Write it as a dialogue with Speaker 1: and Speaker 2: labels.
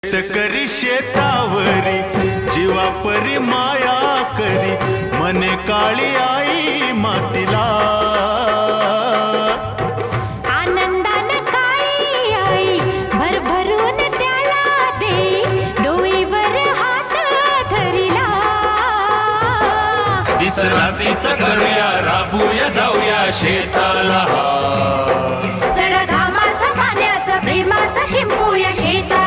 Speaker 1: शेतकरी शेतावरी जीवापरी माया करी, मने काळी आई मातीला.
Speaker 2: आनंदान काळी आई भरभरून त्याला दे, डोईवर हात धरिला.
Speaker 3: दिसरातीच करूया, राबूया जाऊया शेताला.
Speaker 2: चढ घामाचं पाण्याचं प्रेमाचं शिंपूया शेता.